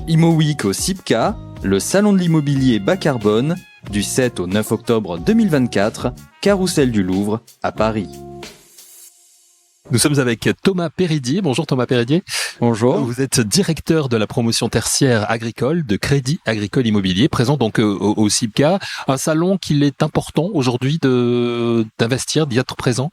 Imo Week au CIPCA, le salon de l'immobilier bas carbone, du 7 au 9 octobre 2024, Carrousel du Louvre à Paris. Nous sommes avec Thomas Péridier. Bonjour Thomas Péridier. Bonjour. Vous êtes directeur de la promotion tertiaire agricole de Crédit Agricole Immobilier, présent donc au CIPCA, un salon qu'il est important aujourd'hui d'investir, d'y être présent.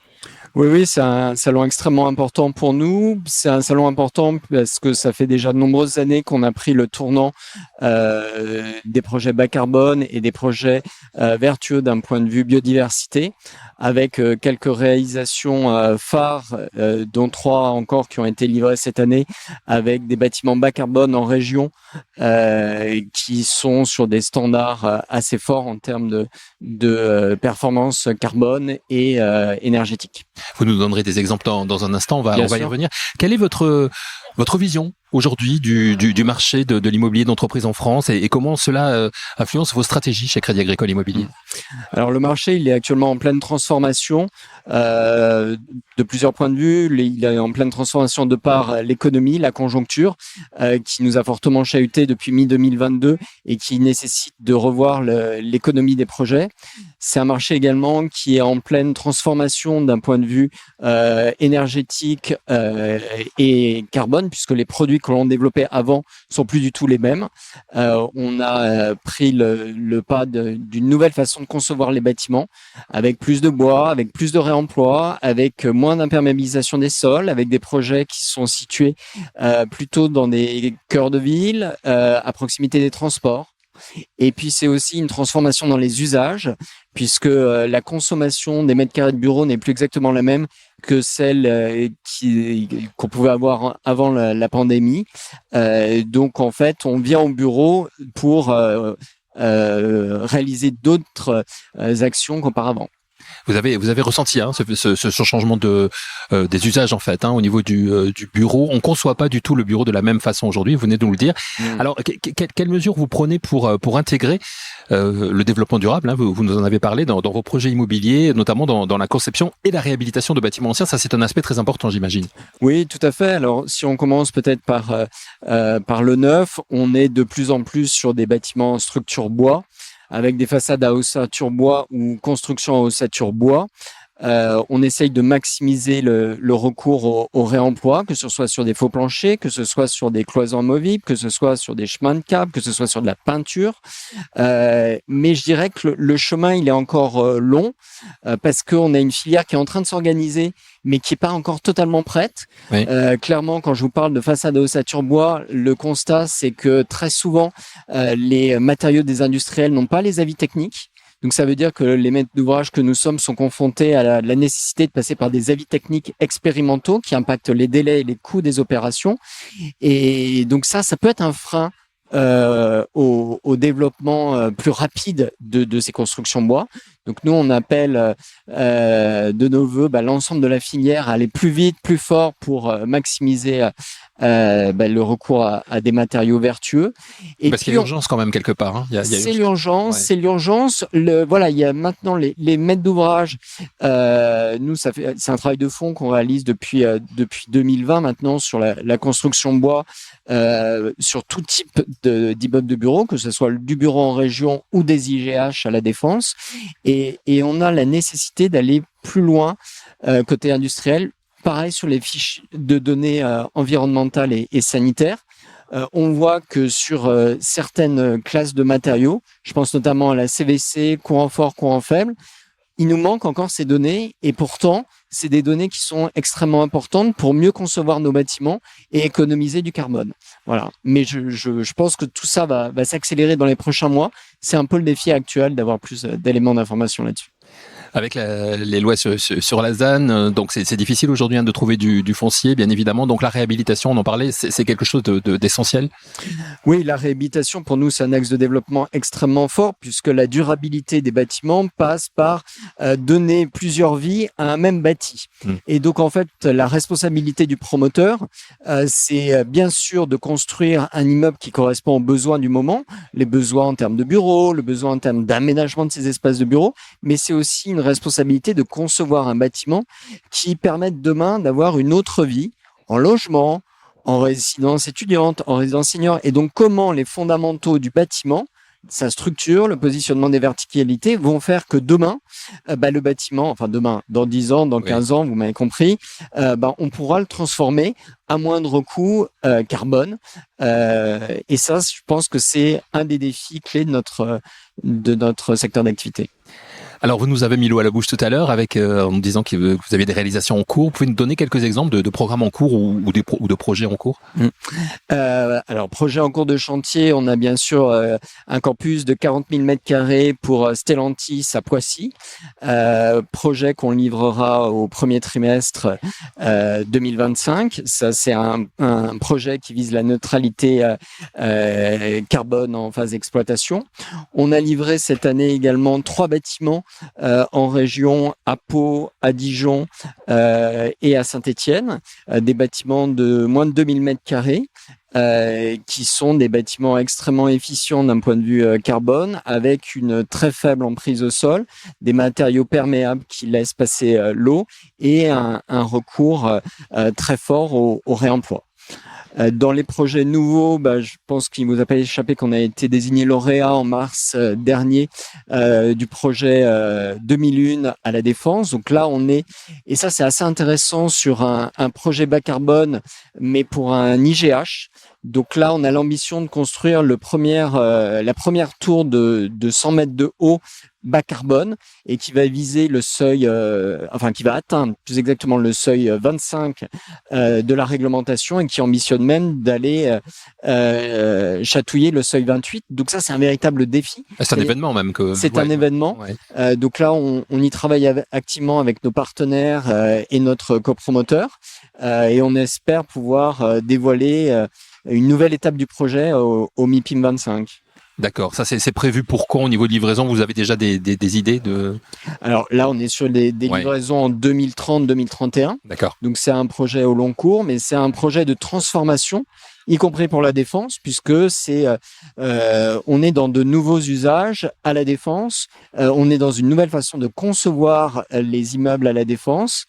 Oui, c'est un salon extrêmement important pour nous. C'est un salon important parce que ça fait déjà de nombreuses années qu'on a pris le tournant des projets bas carbone et des projets vertueux d'un point de vue biodiversité, avec quelques réalisations phares, dont 3 encore qui ont été livrées cette année, avec des bâtiments bas carbone en région qui sont sur des standards assez forts en termes de performance carbone et énergétique. Vous nous donnerez des exemples dans un instant, on va y revenir. Quelle est votre vision aujourd'hui du marché de l'immobilier d'entreprise en France et comment cela influence vos stratégies chez Crédit Agricole Immobilier? Alors le marché, il est actuellement en pleine transformation de plusieurs points de vue. Il est en pleine transformation de par l'économie, la conjoncture, qui nous a fortement chahuté depuis mi-2022 et qui nécessite de revoir l'économie des projets. C'est un marché également qui est en pleine transformation d'un point de vue énergétique et carbone, puisque les produits que l'on développait avant sont plus du tout les mêmes. On a pris le pas d'une nouvelle façon de concevoir les bâtiments, avec plus de bois, avec plus de réemploi, avec moins d'imperméabilisation des sols, avec des projets qui sont situés plutôt dans des cœurs de ville, à proximité des transports. Et puis c'est aussi une transformation dans les usages, puisque la consommation des mètres carrés de bureau n'est plus exactement la même que celle qu'on pouvait avoir avant la pandémie. Donc en fait, on vient au bureau pour réaliser d'autres actions qu'auparavant. Vous avez ressenti ce changement des usages en fait au niveau du bureau. On conçoit pas du tout le bureau de la même façon aujourd'hui. Vous venez de nous le dire. Alors, quelles mesures vous prenez pour intégrer le développement durable, vous nous en avez parlé dans vos projets immobiliers, notamment dans la conception et la réhabilitation de bâtiments anciens. Ça, c'est un aspect très important, j'imagine. Oui, tout à fait. Alors, si on commence peut-être par le neuf, on est de plus en plus sur des bâtiments en structure bois, avec des façades à ossature bois ou construction à ossature bois. On essaye de maximiser le recours au réemploi, que ce soit sur des faux planchers, que ce soit sur des cloisons amovibles, que ce soit sur des chemins de câbles, que ce soit sur de la peinture. Mais je dirais que le chemin, il est encore long parce qu'on a une filière qui est en train de s'organiser, mais qui n'est pas encore totalement prête. Oui. Clairement, quand je vous parle de façade à ossature bois, le constat, c'est que très souvent, les matériaux des industriels n'ont pas les avis techniques. Donc, ça veut dire que les maîtres d'ouvrage que nous sommes sont confrontés à la nécessité de passer par des avis techniques expérimentaux qui impactent les délais et les coûts des opérations. Et donc, ça peut être un frein au développement plus rapide de ces constructions bois. Donc, nous, on appelle de nos voeux l'ensemble de la filière à aller plus vite, plus fort pour maximiser le recours à des matériaux vertueux. Et parce qu'il y a l'urgence quand même quelque part. C'est l'urgence, c'est l'urgence. Il y a maintenant les maîtres d'ouvrage. Nous, c'est un travail de fond qu'on réalise depuis 2020 maintenant sur la construction bois, sur tout type d'immeubles de bureaux, que ce soit du bureau en région ou des IGH à la Défense. Et on a la nécessité d'aller plus loin côté industriel. Pareil sur les fiches de données environnementales et sanitaires. On voit que sur certaines classes de matériaux, je pense notamment à la CVC, courant fort, courant faible, il nous manque encore ces données et pourtant, c'est des données qui sont extrêmement importantes pour mieux concevoir nos bâtiments et économiser du carbone. Voilà. Mais je pense que tout ça va s'accélérer dans les prochains mois. C'est un peu le défi actuel d'avoir plus d'éléments d'information là-dessus. Avec les lois sur la ZAN, donc c'est difficile aujourd'hui de trouver du foncier, bien évidemment. Donc la réhabilitation, on en parlait, c'est quelque chose d'essentiel. Oui, la réhabilitation pour nous c'est un axe de développement extrêmement fort puisque la durabilité des bâtiments passe par donner plusieurs vies à un même bâti. Et donc en fait la responsabilité du promoteur, c'est bien sûr de construire un immeuble qui correspond aux besoins du moment, les besoins en termes de bureaux, le besoin en termes d'aménagement de ces espaces de bureaux, mais c'est aussi une responsabilité de concevoir un bâtiment qui permette demain d'avoir une autre vie en logement, en résidence étudiante, en résidence senior, et donc comment les fondamentaux du bâtiment, sa structure, le positionnement des verticalités vont faire que demain, le bâtiment, enfin demain, dans 10 ans, dans 15 ans, vous m'avez compris, on pourra le transformer à moindre coût carbone. Et ça, je pense que c'est un des défis clés de notre secteur d'activité. Alors, vous nous avez mis l'eau à la bouche tout à l'heure avec en nous disant que vous avez des réalisations en cours. Vous pouvez nous donner quelques exemples de programmes en cours ou de projets en cours? Alors, projet en cours de chantier, on a bien sûr un campus de 40 000 m² pour Stellantis à Poissy. Projet qu'on livrera au premier trimestre 2025. Ça, c'est un projet qui vise la neutralité carbone en phase d'exploitation. On a livré cette année également 3 bâtiments en région, à Pau, à Dijon et à Saint-Étienne, des bâtiments de moins de 2000 m², qui sont des bâtiments extrêmement efficients d'un point de vue carbone, avec une très faible emprise au sol, des matériaux perméables qui laissent passer l'eau et un recours très fort au réemploi. Dans les projets nouveaux, je pense qu'il ne vous a pas échappé qu'on a été désigné lauréat en mars dernier du projet 2001 à la Défense. Donc là, on est, et ça c'est assez intéressant, sur un projet bas carbone, mais pour un IGH. Donc là, on a l'ambition de construire la première tour de 100 mètres de haut bas carbone, et qui va viser le seuil, qui va atteindre plus exactement le seuil 25 de la réglementation, et qui ambitionne même d'aller chatouiller le seuil 28. Donc ça, c'est un véritable défi. C'est un événement même. C'est un événement. Ouais. Donc là, on y travaille activement avec nos partenaires et notre copromoteur, et on espère pouvoir dévoiler une nouvelle étape du projet au MIPIM 25. D'accord, ça c'est prévu pour quand au niveau de livraison? Vous avez déjà des idées de... Alors là, on est sur des livraisons en 2030-2031. D'accord. Donc c'est un projet au long cours, mais c'est un projet de transformation, y compris pour la Défense, puisque on est dans de nouveaux usages à la Défense. On est dans une nouvelle façon de concevoir les immeubles à la Défense.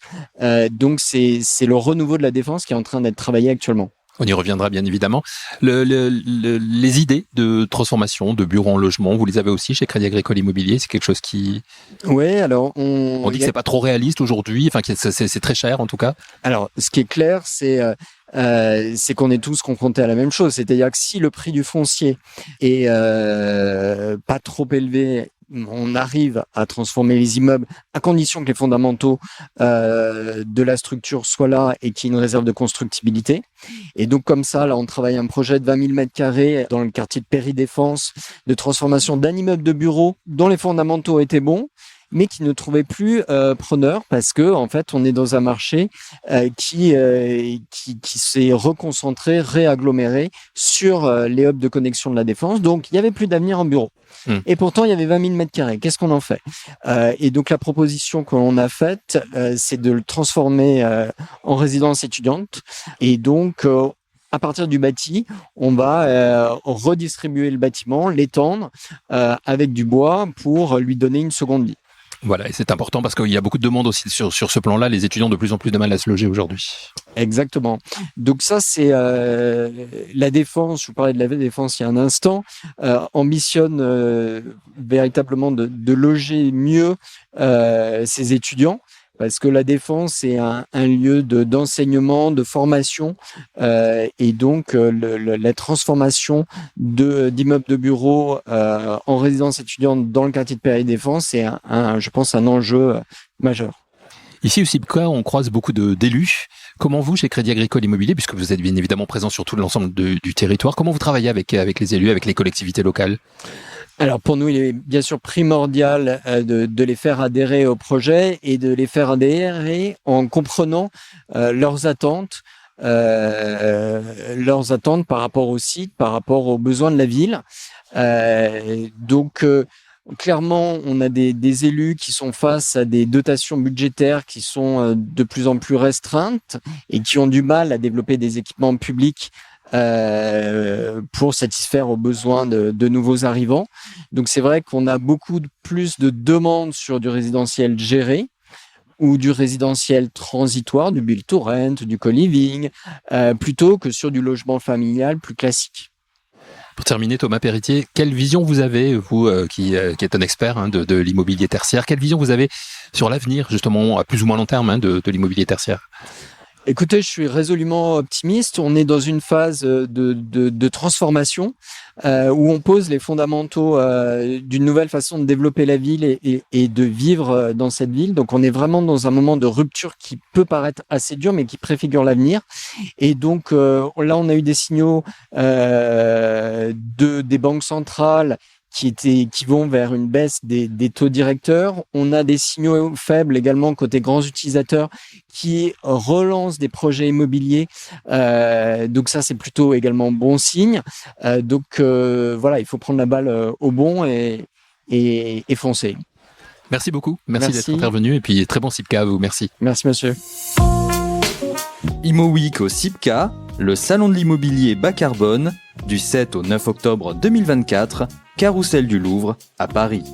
Donc c'est le renouveau de la Défense qui est en train d'être travaillé actuellement. On y reviendra bien évidemment. Les idées de transformation de bureaux en logement, vous les avez aussi chez Crédit Agricole Immobilier? C'est quelque chose qui... Oui, alors on dit que c'est pas trop réaliste aujourd'hui, enfin c'est très cher en tout cas. Alors, ce qui est clair, c'est qu'on est tous confrontés à la même chose. C'est-à-dire que si le prix du foncier est pas trop élevé, on arrive à transformer les immeubles à condition que les fondamentaux de la structure soient là et qu'il y ait une réserve de constructibilité. Et donc comme ça, là, on travaille un projet de 20 000 m² dans le quartier de Péry-Défense de transformation d'un immeuble de bureau dont les fondamentaux étaient bons, mais qui ne trouvait plus preneur, parce que en fait on est dans un marché qui s'est reconcentré, réaggloméré sur les hubs de connexion de la Défense. Donc il y avait plus d'avenir en bureau. Et pourtant il y avait 20 000 m². Qu'est-ce qu'on en fait? Et donc la proposition que l'on a faite, c'est de le transformer en résidence étudiante. Et donc à partir du bâti, on va redistribuer le bâtiment, l'étendre avec du bois pour lui donner une seconde vie. Voilà, et c'est important parce qu'il y a beaucoup de demandes aussi sur ce plan-là. Les étudiants ont de plus en plus de mal à se loger aujourd'hui. Exactement. Donc ça, c'est la Défense. Je vous parlais de la Défense il y a un instant. Ambitionne véritablement de loger mieux ses étudiants. Parce que la Défense est un lieu d'enseignement, de formation, et donc la transformation d'immeubles de bureaux en résidence étudiante dans le quartier de Péry-Défense, c'est je pense un enjeu majeur. Ici au CIBCA, on croise beaucoup d'élus. Comment vous, chez Crédit Agricole Immobilier, puisque vous êtes bien évidemment présent sur tout l'ensemble du territoire, comment vous travaillez avec les élus, avec les collectivités locales? Alors pour nous, il est bien sûr primordial de les faire adhérer au projet, et de les faire adhérer en comprenant leurs attentes par rapport au site, par rapport aux besoins de la ville. Donc clairement, on a des élus qui sont face à des dotations budgétaires qui sont de plus en plus restreintes et qui ont du mal à développer des équipements publics pour satisfaire aux besoins de nouveaux arrivants. Donc c'est vrai qu'on a beaucoup plus de demandes sur du résidentiel géré. ou du résidentiel transitoire, du build to rent, du co-living, plutôt que sur du logement familial plus classique. Pour terminer, Thomas Péritier, quelle vision vous avez, vous qui êtes un expert de l'immobilier tertiaire, quelle vision vous avez sur l'avenir, justement, à plus ou moins long terme de l'immobilier tertiaire ? Écoutez, je suis résolument optimiste. On est dans une phase de transformation où on pose les fondamentaux d'une nouvelle façon de développer la ville et de vivre dans cette ville. Donc, on est vraiment dans un moment de rupture qui peut paraître assez dur, mais qui préfigure l'avenir. Et donc, là, on a eu des signaux des banques centrales qui vont vers une baisse des taux directeurs. On a des signaux faibles également côté grands utilisateurs qui relancent des projets immobiliers. Donc ça, c'est plutôt également bon signe. Donc voilà, il faut prendre la balle au bon et foncer. Merci beaucoup. Merci d'être intervenu et puis très bon CIPCA à vous. Merci. Merci monsieur. Imo Week au CIPCA, le salon de l'immobilier bas carbone, du 7 au 9 octobre 2024, Carrousel du Louvre à Paris.